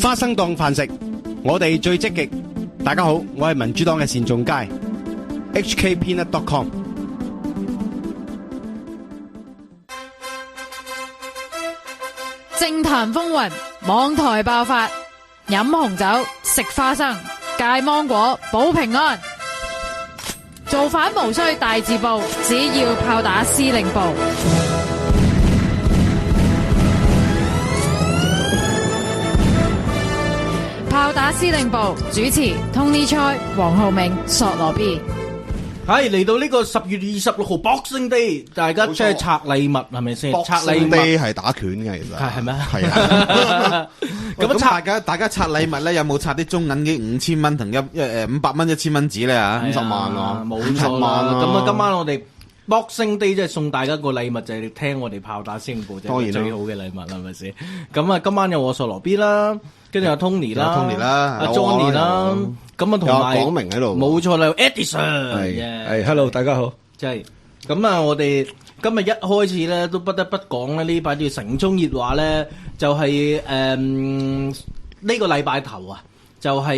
花生檔飯食，我哋最積極。大家好，我係民主黨嘅單仲偕 HKpeanut.com。政壇風雲，網台爆發，飲紅酒，食花生，戒芒果，保平安。造反無需大字報，只要炮打司令部。炮打司令部主持 Tony Choi、黃浩銘、索羅 B。係嚟到呢個10月26號 Boxing Day， 大家即係拆禮物係咪先？拆禮物係打拳嘅，其實係咩？係啊。咁大家拆禮物咧，有冇拆啲中銀嘅5000蚊同500蚊1000蚊紙咧嚇？50萬咯，冇錯啦。咁啊，今晚我哋 Boxing Day 即係送大家個禮物，就係聽我哋炮打司令部，就係最好嘅禮物係咪先？咁啊，今晚有我索羅 B 啦。跟住有 Tony 啦，阿 Johnny 啦，咁啊同埋講明喺度，冇錯啦 ，Edison 係 Hello， 大家好，即係咁啊！我哋今日一開始咧，都不得不講咧，呢排叫城中熱話咧，就係呢個禮拜頭啊，就係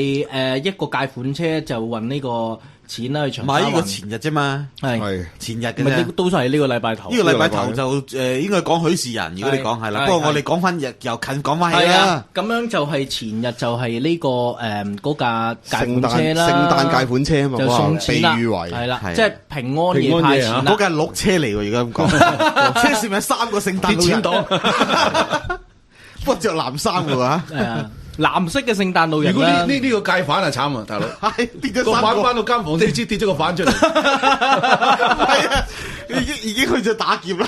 一個借款車就運呢個錢啦去長沙灣。唔係呢個前日啫嘛，係前日嘅啫，都係呢個禮拜頭。呢個禮拜頭就應該講許仕仁，如果你講係啦。不過我哋講翻又近講翻起啦。咁樣就係前日就係呢個嗰架借款車啦，聖誕借款車啊嘛，就送錢啦，係啦，即係平安夜派錢啦。嗰架係鹿車嚟喎，而家咁講，車上面3個聖誕老人黨，不過着藍衫嘅喎。藍色嘅聖誕老人。如果呢個戒犯啊慘啊，大佬，跌咗個犯翻到間房先知跌咗個犯出嚟，係啊，已經去咗打劫啦。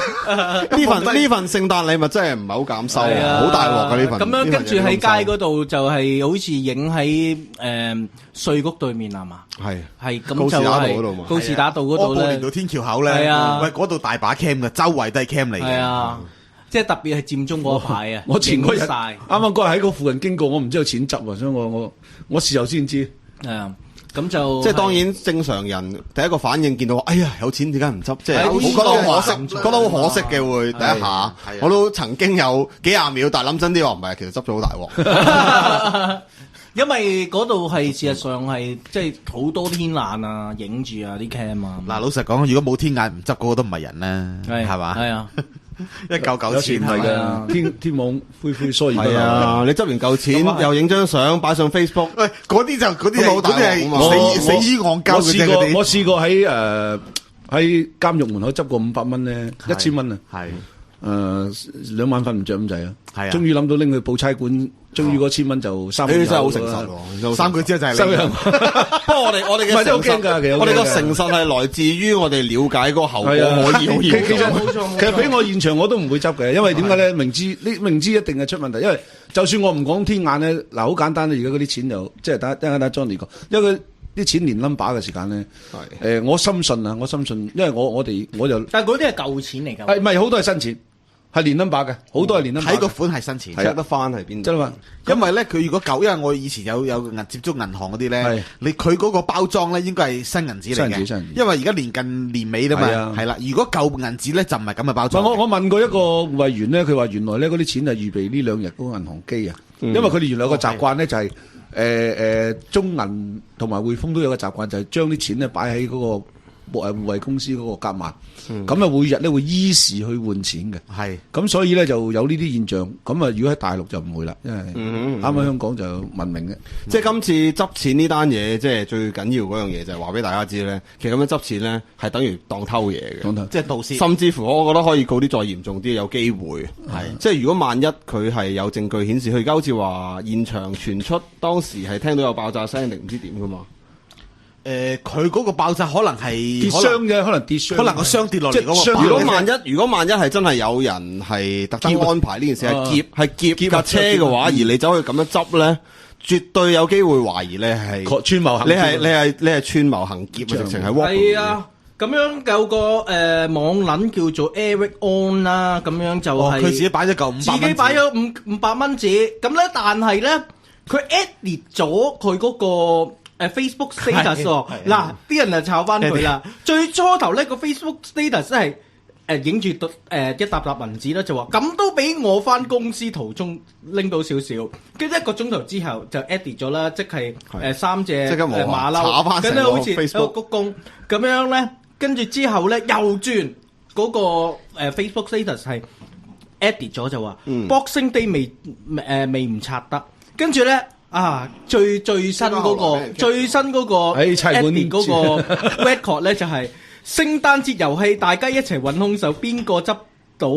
呢份聖誕禮物真係唔係好敢收啊，好大鑊㗎呢份。咁樣跟住喺街嗰度就係好似影喺稅局對面係嘛？係咁就係告士打道嗰度咧，連到天橋口咧，喂嗰度大把 cam 嘅，周圍都係 cam 嚟嘅。係啊。即係特別係佔中嗰排啊！我前嗰日啱啱嗰日喺個附近經過，我唔知有錢執啊，所以我事後先知。係啊，咁就即係當然正常人第一個反應見到，哎呀有錢點解唔執？即係好覺得好可惜，覺得好可惜嘅會第一下。我都曾經有幾廿秒，但係諗真啲話唔係，其實執咗好大鑊。因為嗰度係事實上係即係好多天眼啊，影住啊啲 cam 啊。嗱，老實講，如果冇天眼唔執，嗰個都唔係人啦，係嘛？係啊。一嚿嚿錢係㗎，天網恢恢疏而不漏。係啊，你執完嚿錢又影張相擺上 Facebook，喂，嗰啲係好大鑊啊！死於戇鳩嘅啫。我試過喺監獄門口執過500蚊咧，1000蚊啊，係2晚瞓唔着咁滯啊，係啊，終於諗到拎去報差館，終於嗰1000蚊就3個月。真係好誠實喎，3個之後就係你。不過我哋嘅誠實，我哋個誠實係來自於我哋了解嗰個後果可以好嚴重。其實俾我現場我都唔會執嘅，因為點解咧？明知一定係出問題，因為就算我唔講天眼咧，嗱好簡單，而家嗰啲錢就即係等 Johnny 講，因為啲錢連 number 嘅時間咧，我深信，因為我就但係嗰啲係舊錢嚟㗎，係唔係好多係新錢？係連 number 嘅，好多係連 number。睇個款係新錢，出得翻係邊？真係嘛？因為咧，佢如果舊，因為我以前有接觸銀行嗰啲咧，佢嗰個包裝咧應該係新銀紙嚟嘅。因為而家近年尾啦嘛，係啦。如果舊銀紙咧就唔係咁嘅包裝。我問過一個護衛員咧，佢話原來咧嗰啲錢係預備呢2日嗰個銀行機啊，因為佢哋原來有個習慣咧就係中銀同埋匯豐都有個習慣，就係將啲錢咧擺喺嗰個護衛公司嗰個夾萬，咁啊每日咧會依時去換錢嘅，係咁所以咧就有呢啲現象。咁啊如果喺大陸就唔會啦，因為啱啱香港就文明嘅。即係今次執錢呢單嘢，即係最緊要嗰樣嘢就係話俾大家知咧，其實咁樣執錢咧係等於當偷嘢嘅，即係盜竊。甚至乎我覺得可以告啲再嚴重啲，有機會係即係如果萬一佢係有證據顯示，佢而家好似話現場傳出當時係聽到有爆炸聲定唔知點噶嘛？佢嗰個爆炸可能係跌箱嘅，可能跌箱，可能個箱跌落嚟嗰個。如果萬一係真係有人係特登安排呢件事係劫架車嘅話，而你走去咁樣執咧，絕對有機會懷疑你係串謀行劫。你係串謀行劫，直情係。係啊，咁樣有個網撚叫做 Eric On 啦，咁樣就係佢自己擺咗嚿自己擺咗500蚊紙，咁咧但係咧佢 edit 咗佢嗰個。Facebook status 嗱，啲人就炒翻佢啦。最初頭咧個 Facebook status 係影住一沓沓銀紙啦，就話咁都俾我翻公司途中拎到少少，跟住1個鐘頭之後就 edit 咗啦，即係3隻馬騮，跟住好似喺度鞠躬咁樣咧，跟住之後咧又轉嗰個Facebook status 係 edit 咗就話 Boxing Day 未唔拆得，跟住咧最新嗰個 edit 嗰個 record 咧就係聖誕節遊戲，大家一齊揾兇手，邊個執到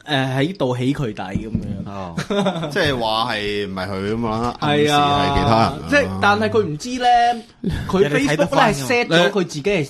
喺度起佢底咁樣？即係話係唔係佢咁樣？係啊，係其他人。即係，但係佢唔知咧，佢 Facebook 咧係 set 咗佢自己係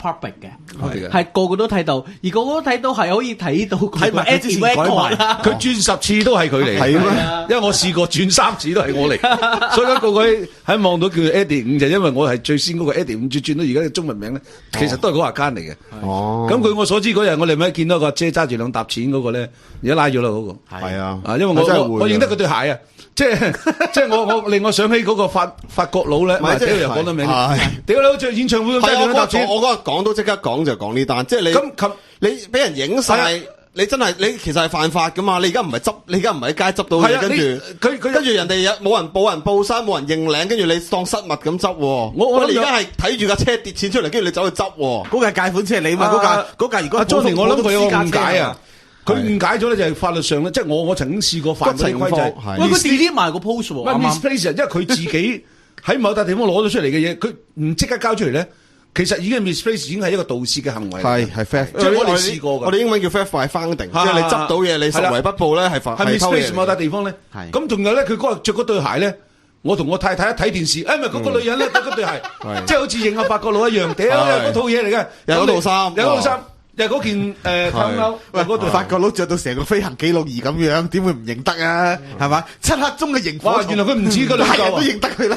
public 嘅，係個個都睇到，而個個都睇到係可以睇到佢個 edit record 啦。佢轉10次都係佢嚟，係咩？因為我試過轉3次都係我嚟，所以個個喺望到叫 Eddie 5就因為我係最先嗰個 Eddie 5轉到而家嘅中文名咧，其實都係嗰個間嚟嘅。哦，咁據我所知嗰日我哋咪見到個姐揸住2沓錢嗰個咧，而家拉咗啦嗰個。係啊，因為我認得佢對鞋啊，即係我令我想起嗰個法國佬咧，屌又講得名，屌你好似演唱會咁揸住2沓錢，我嗰日講都即刻講就講呢單，即係你俾人影晒，你真係你其實係犯法噶嘛？你而家唔係喺街執到嘢，跟住人哋冇人報山，冇人認領，跟住你當失物咁執。我哋而家係睇住架車跌錢出嚟，跟住你走去執。嗰架借款車係你嘛？嗰架如果Johnny，我諗佢有個誤解啊。佢誤解咗咧，就係法律上咧，即係我曾經試過犯罪規就係，喂佢 delete 埋個 post 喎，唔係 misplace，因為佢自己喺某笪地方攞咗出嚟嘅嘢，佢唔即刻交出嚟咧，其實已經係 misplace，已經係一個盜竊嘅行為。係 theft，即係我哋試過㗎。我哋英文叫 theft by finding，即係你執到嘢，你實為不報咧係犯係偷嘢。misplace 某笪地方咧，咁仲有咧，佢嗰日着嗰對鞋咧，我同我太太一睇電視，咪嗰個女人咧得嗰對鞋，即係好似認阿法國佬一樣，屌嗰套嘢嚟嘅，有套衫。又嗰件透褸，喂嗰對法國佬着到成個飛行記錄儀咁樣，點會唔認得啊？係嘛？漆黑中嘅螢火蟲，原來佢唔止嗰兩嚿，都認得佢啦。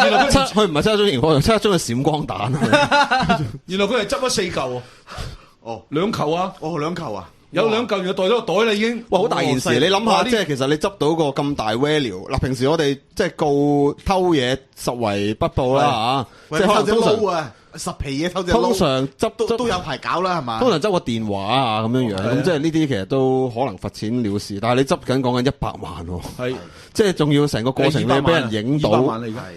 原來佢唔係漆黑中螢火蟲，漆黑中嘅閃光彈。原來佢係執咗4嚿。哦，2嚿啊！哦，2嚿啊！有2嚿，又袋咗個袋啦已經。哇，好大件事！你諗下，即係其實你執到個咁大 value，嗱，平時我哋即係告偷嘢實為不報啦嚇，即係偷隻撈啊！10皮嘢偷隻撈，通常執都有排搞啦，係嘛？通常執個電話啊咁樣樣，咁即係呢啲其實都可能罰錢了事。但係你執緊講緊100萬喎，係即係仲要成個過程你俾人影到，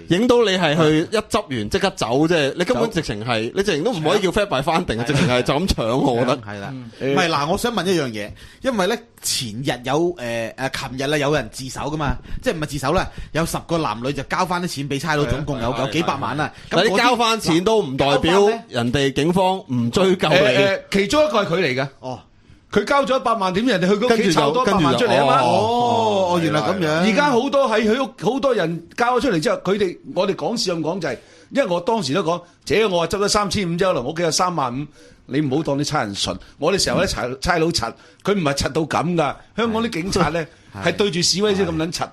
影到你係去一執完即刻走，即係你根本直情係你直情都唔可以叫 theft by finding，直情係就咁搶，我覺得係啦。唔係嗱，我想問一樣嘢，因為咧前日有琴日啦有人自首噶嘛，即係唔係自首啦？有10個男女就交翻啲錢俾差佬，總共有幾百萬啦。咁你交翻錢都唔代表人哋警方唔追究你。其中一個係佢嚟嘅。哦，佢交咗100萬，點人哋去屋企籌多100萬出嚟啊嘛？哦，原來咁樣。而家好多喺佢屋，好多人交咗出嚟之後，我哋講笑咁講就係，因為我當時都講，我話執咗3500啫，可能我屋企有35000，你唔好當啲差人純。我哋成日啲差佬柒，佢唔係柒到咁噶。香港啲警察咧係對住示威者咁撚柒，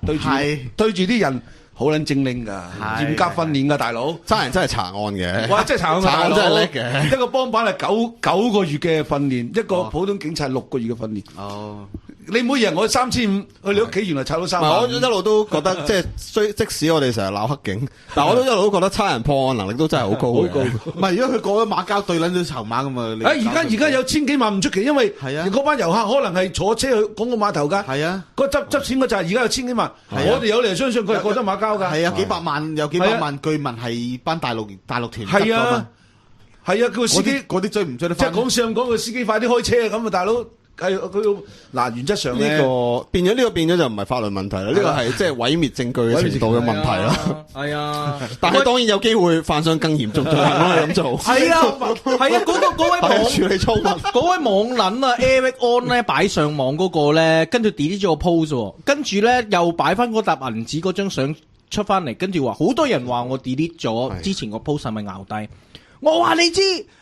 對住啲人。好撚精靈㗎，嚴格訓練㗎，大佬。差人真係查案嘅，哇！真係查案真係叻嘅。一個幫辦係9個月嘅訓練，一個普通警察6個月嘅訓練。哦，你唔好以為我3500去你屋企，原來炒到3萬。我一路都覺得即使我哋成日鬧黑警，但我都一路都覺得差人破案能力都真係好高。好高。唔係，如果佢過咗馬交對撚咗籌碼㗎嘛。而家有千幾萬唔出奇，因為嗰班遊客可能係坐車去廣告碼頭㗎。係啊，個執錢嗰陣而家有千幾萬，我哋有理由相信佢係過咗馬交。係啊，幾百萬有幾百萬，據聞係班大陸團係啊，係啊，個司機嗰啲追唔追得翻？即係講上講個司機快啲開車咁啊，大佬係佢嗱，原則上呢個變咗就唔係法律問題啦，呢個係即係毀滅證據嘅程度嘅問題啦。係啊，但係當然有機會犯上更嚴重罪行咯，咁做。係啊，嗰位網處理粗物，嗰位網撚啊 Eric On 咧擺上網嗰個咧，跟住 delete 咗個 post，跟住咧又擺翻嗰沓銀紙嗰張相出翻嚟，跟住話好多人話我 delete 咗之前個 post 係咪淆低？我話你知，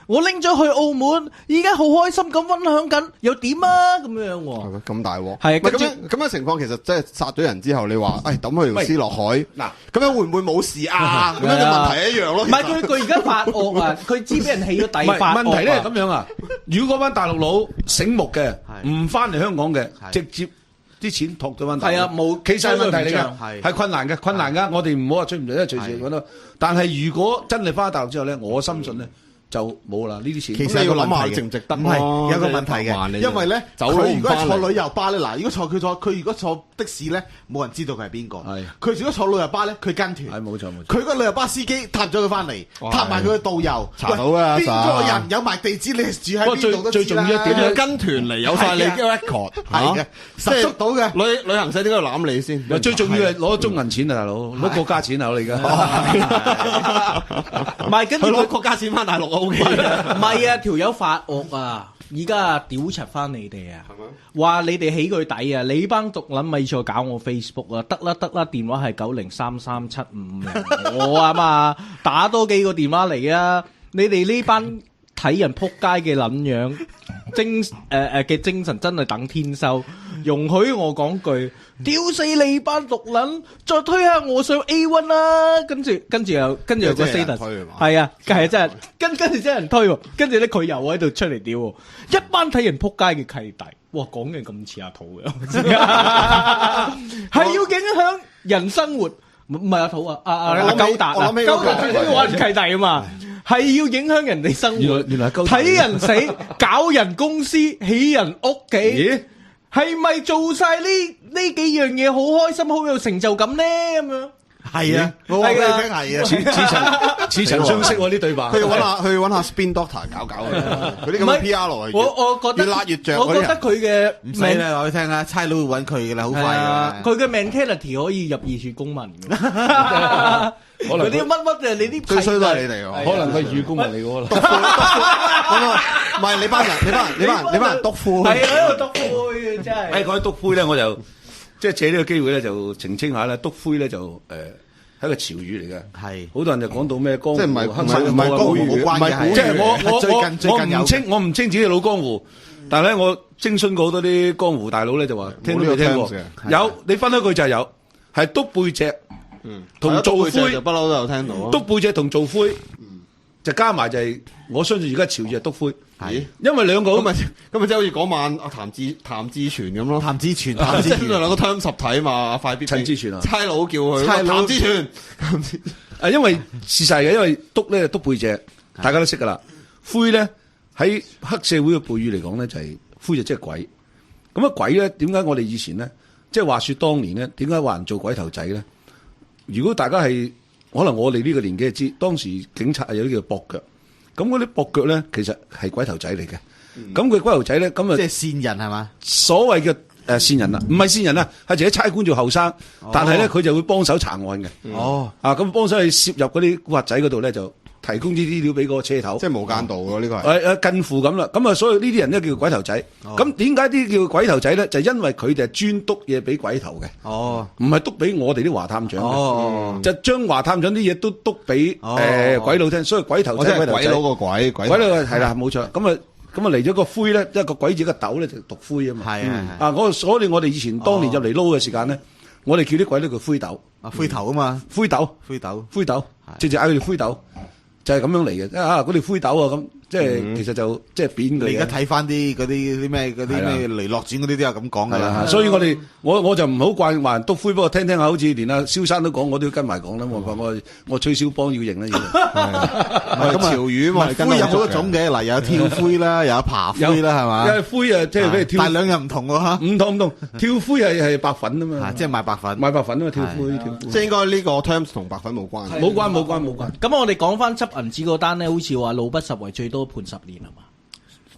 我拎咗去澳門，依家好開心咁分享緊，又點啊？咁樣喎，係咪咁大鑊？係咁樣情況，其實即係殺咗人之後，你話抌佢條屍落海，嗱咁樣會唔會冇事啊？咁樣嘅問題一樣咯。唔係佢而家發惡啊，佢知俾人起咗底發惡。問題咧係咁樣啊，如果嗰班大陸佬醒目嘅，唔翻嚟香港嘅，直接。啲錢托咗翻大陸，係啊，冇，其實係問題嚟㗎，係困難㗎，我哋唔好話追唔到，因為隨時揾到。但係如果真係翻大陸之後咧，我深信咧，就冇啦。呢啲錢其實咁你要諗下值唔值得唔係咯有個問題嘅，因為咧走佬佢如果唔返嚟坐旅遊巴咧，嗱，佢如果坐的士咧，冇人知道佢係邊個。係佢如果坐旅遊巴咧，佢跟團。係冇錯冇錯。佢個旅遊巴司機搭咗佢翻嚟，哇搭埋佢嘅導遊，查到啊喂邊個查人有埋地址，你住喺不過邊度都知最重要一啦點咧跟團嚟有晒你嘅 record，係嘅，實捉到嘅。旅行社點解要攬你先？最重要係攞中銀錢啊，大佬，攞國家錢啊，我哋而家。唔係跟住佢攞國家錢翻大陸啊 OK 嘅。唔係啊，條友發惡啊！而家屌柒翻你哋啊！話你哋起佢底啊！你班毒撚咪再搞我 Facebook 啊！得啦，電話係9033755，我啊嘛，打多幾個電話嚟啊！你哋呢班睇人撲街嘅撚樣，嘅精神真係等天收。容許我講句，屌死你班毒撚！再推下我上 A1 啦！跟住又個 status 係啊，係真係跟住真人推喎，跟住咧佢又喺度出嚟屌喎，一班睇人撲街嘅契弟，哇講嘅咁似阿土嘅，係要影響人生活，唔係阿土啊，阿鳩達啊，鳩達最中意玩契弟啊嘛。係要影響人哋生活，原來睇人死，搞人公司，起人屋企，係咪做晒呢幾樣嘢好開心，好有成就感呢？咁樣係啊，我話俾你聽係啊，似曾相識喎啲對白。佢要揾下 Spin Doctor 搞嗰啲咁嘅 PR 來。我覺得越辣越着。我覺得佢嘅唔使啦，話俾你聽啊，差佬會揾佢嘅啦，好快嘅。佢嘅 mentality 可以入二處公民嘅。可能嗰啲乜啊？你啲最衰都係你哋喎，可能佢預公民嚟嘅喎。唔係你班人督灰。係喺度督灰真係。講起督灰咧，我就即係借呢個機會咧，就澄清下咧，督灰咧就係一個潮語嚟嘅。係好多人就講到咩江湖，即係唔係江湖冇關嘅，即係我唔稱自己老江湖，但係咧我徵詢過好多啲江湖大佬咧，就話聽都未聽過。有你分開句就係有，係督背脊。同做灰就不嬲都有聽到，督背脊同做灰，就加埋就係我相信而家潮語係督灰，係因為兩個咁咪即係好似嗰晚阿譚志全咁咯，譚志全兩個 term 十體嘛，快必陳志全啊，差佬叫佢譚志全，因為事實嘅，因為督咧督背脊，大家都識噶啦，灰咧喺黑社會嘅背語嚟講咧就係灰就即係鬼，咁啊鬼咧點解我哋以前咧即係話說當年咧點解話人做鬼頭仔咧？如果大家係可能我哋呢個年紀就知，當時警察有啲叫駁腳，咁嗰啲駁腳咧其實係鬼頭仔嚟嘅。咁佢鬼頭仔咧，咁啊即係線人係嘛？所謂嘅線人啊，唔係線人啊，係自己差館做後生，但係咧佢就會幫手查案嘅。咁幫手去攝入嗰啲古惑仔嗰度咧，就提供啲資料俾嗰個車頭，即係無間道喎呢個係。近乎咁啦，咁啊所以呢啲人咧叫鬼頭仔。咁點解啲叫鬼頭仔咧？就因為佢哋係專督嘢俾鬼頭嘅，唔係督俾我哋啲華探長就將華探長啲嘢都督俾鬼佬聽，所以鬼頭仔鬼頭仔。鬼佬個鬼，鬼佬係啦，冇錯。咁啊嚟咗個灰咧，一個鬼字個斗咧就讀灰啊嘛。係所以我哋以前當年入嚟撈嘅時間咧，我哋叫啲鬼咧叫灰斗。灰頭啊嘛，灰斗，直接嗌佢哋灰斗。就係咁樣嚟嘅，嗰條灰斗啊咁，即係其實就即係扁佢。你而家睇翻啲咩雷洛傳嗰啲都有咁講噶啦。所以我就唔好慣話人督灰，不過聽聽下好似連阿蕭生都講，我都要跟埋講啦。我崔小邦要認啦。咁潮語嘛，灰有好多種嘅，嗱有跳灰啦，又有爬灰啦，係嘛？因為灰啊，即係俾跳。但兩樣唔同喎嚇。唔同，跳灰係白粉啊嘛。即係賣白粉。賣白粉啊嘛，跳灰。即係應該呢個 terms 同白粉冇關。冇關。咁我哋講翻執銀紙嗰單咧，好似話路不拾遺最多判10年係嘛？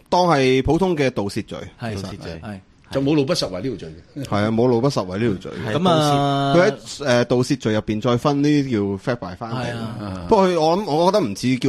當係普通嘅盜竊罪，係盜竊罪，係就冇路不拾遺呢條罪嘅。係啊，冇路不拾遺呢條罪。咁啊，佢喺盜竊罪入邊再分呢啲叫 fact by 翻。不過我覺得唔似叫。